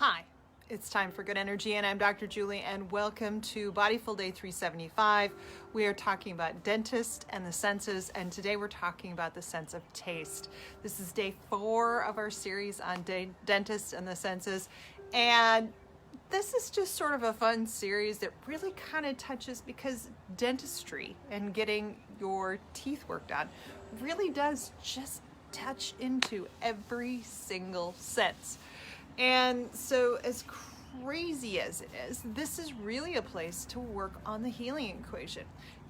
Hi, it's time for Good Energy, and I'm Dr. Julie, and welcome to Bodyful Day 375. We are talking about dentist and the senses, and today we're talking about the sense of taste. This is day 4 of our series on dentist and the senses, and this is just sort of a fun series that really kind of touches, because dentistry and getting your teeth worked on really does just touch into every single sense. And so, as crazy as it is, this is really a place to work on the healing equation.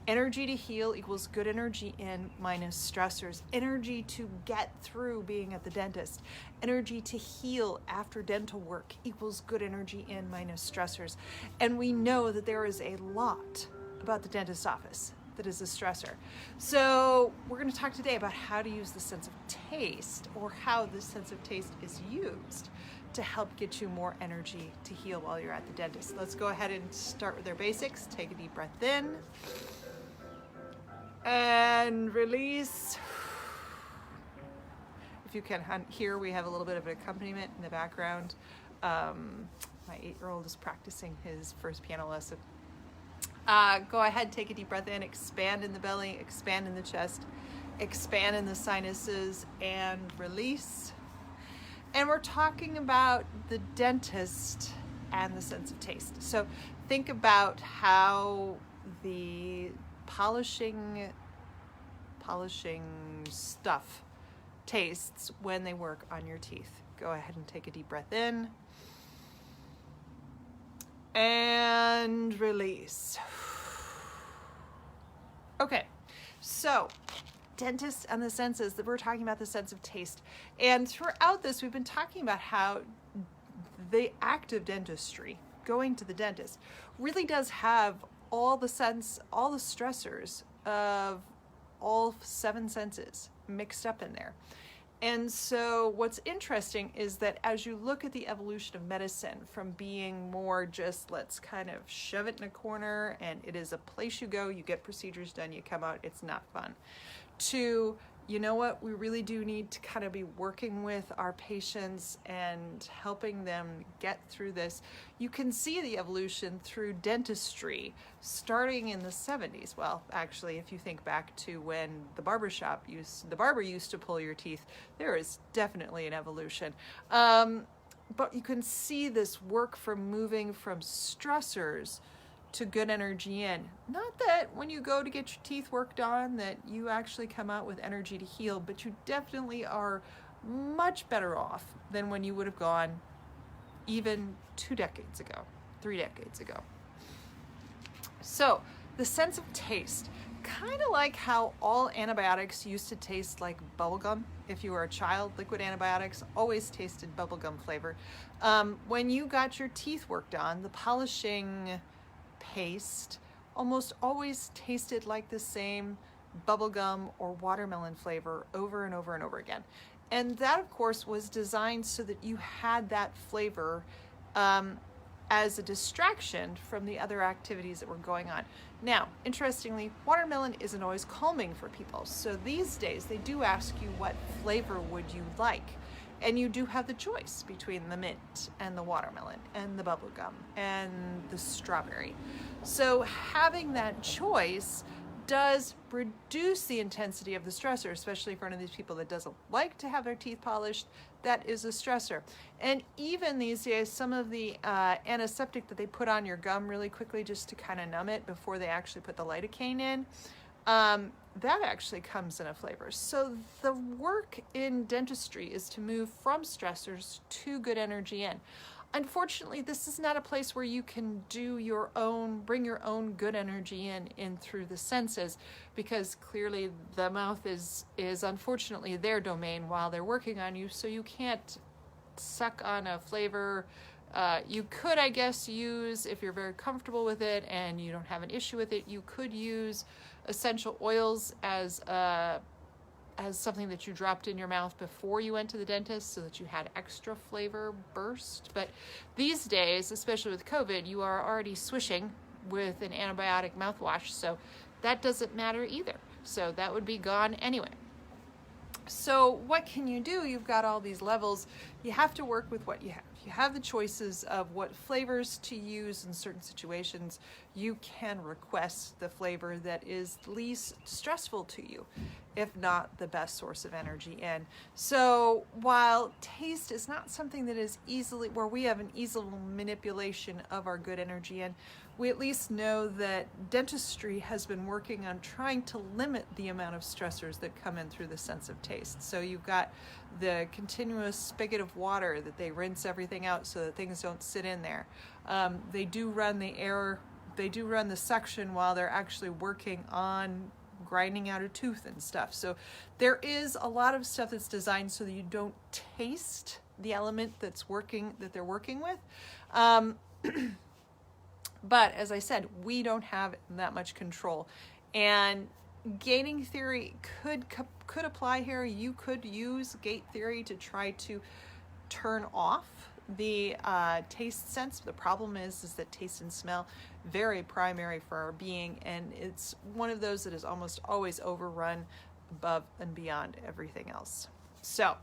Energy to heal equals good energy in minus stressors. Energy to get through being at the dentist. Energy to heal after dental work equals good energy in minus stressors. And we know that there is a lot about the dentist's office that is a stressor. So we're going to talk today about how to use the sense of taste, or how the sense of taste is used to help get you more energy to heal while you're at the dentist. Let's go ahead and start with our basics. Take a deep breath in and release. If you can hear, we have a little bit of an accompaniment in the background. My 8-year-old is practicing his first piano lesson. Go ahead, take a deep breath in, expand in the belly, expand in the chest, expand in the sinuses, and release. And we're talking about the dentist and the sense of taste. So think about how the polishing stuff tastes when they work on your teeth. Go ahead and take a deep breath in and release. Okay, so dentists and the senses, that we're talking about the sense of taste. And throughout this, we've been talking about how the act of dentistry, going to the dentist, really does have all the stressors of all 7 senses mixed up in there. And so what's interesting is that as you look at the evolution of medicine from being more just let's kind of shove it in a corner and it is a place you go, you get procedures done, you come out, it's not fun, to, you know what, we really do need to kind of be working with our patients and helping them get through this. You can see the evolution through dentistry starting in the 70s. Well, actually, if you think back to when the barber used to pull your teeth, there is definitely an evolution. But you can see this work from moving from stressors to good energy in. Not that when you go to get your teeth worked on that you actually come out with energy to heal, but you definitely are much better off than when you would have gone even 2 decades ago, 3 decades ago. So the sense of taste, kind of like how all antibiotics used to taste like bubblegum. If you were a child, liquid antibiotics always tasted bubblegum flavor. When you got your teeth worked on, the polishing paste almost always tasted like the same bubblegum or watermelon flavor over and over and over again. And that, of course, was designed so that you had that flavor as a distraction from the other activities that were going on. Now, interestingly, watermelon isn't always calming for people. So these days, they do ask you, what flavor would you like? And you do have the choice between the mint and the watermelon and the bubblegum and the strawberry. So having that choice does reduce the intensity of the stressor, especially for one of these people that doesn't like to have their teeth polished. That is a stressor. And even these days, some of the antiseptic that they put on your gum really quickly just to kind of numb it before they actually put the lidocaine in, that actually comes in a flavor. So the work in dentistry is to move from stressors to good energy in. Unfortunately, this is not a place where you can bring your own good energy in through the senses, because clearly the mouth is unfortunately their domain while they're working on you, so you can't suck on a flavor. You could, I guess, use, if you're very comfortable with it and you don't have an issue with it, you could use essential oils as something that you dropped in your mouth before you went to the dentist so that you had extra flavor burst. But these days, especially with COVID, you are already swishing with an antibiotic mouthwash, so that doesn't matter either. So that would be gone anyway. So what can you do? You've got all these levels. you have to work with what you have. You have the choices of what flavors to use in certain situations. You can request the flavor that is least stressful to you, if not the best source of energy in. So while taste is not something that is easily, where we have an easy manipulation of our good energy in, we at least know that dentistry has been working on trying to limit the amount of stressors that come in through the sense of taste. So you've got the continuous spigot of water that they rinse everything out so that things don't sit in there. They do run the suction while they're actually working on grinding out a tooth and stuff. So there is a lot of stuff that's designed so that you don't taste the element that they're working with. But as I said, we don't have that much control, and gating theory could apply here. You could use gate theory to try to turn off the taste sense. The problem is that taste and smell, very primary for our being, and it's one of those that is almost always overrun above and beyond everything else. So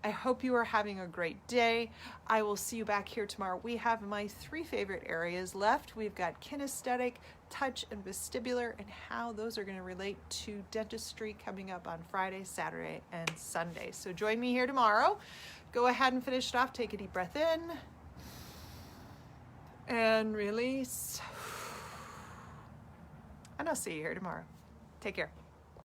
I hope you are having a great day. I will see you back here tomorrow. We have my 3 favorite areas left. We've got kinesthetic, touch, and vestibular, and how those are going to relate to dentistry coming up on Friday, Saturday, and Sunday. So join me here tomorrow. Go ahead and finish it off. Take a deep breath in and release. And I'll see you here tomorrow. Take care.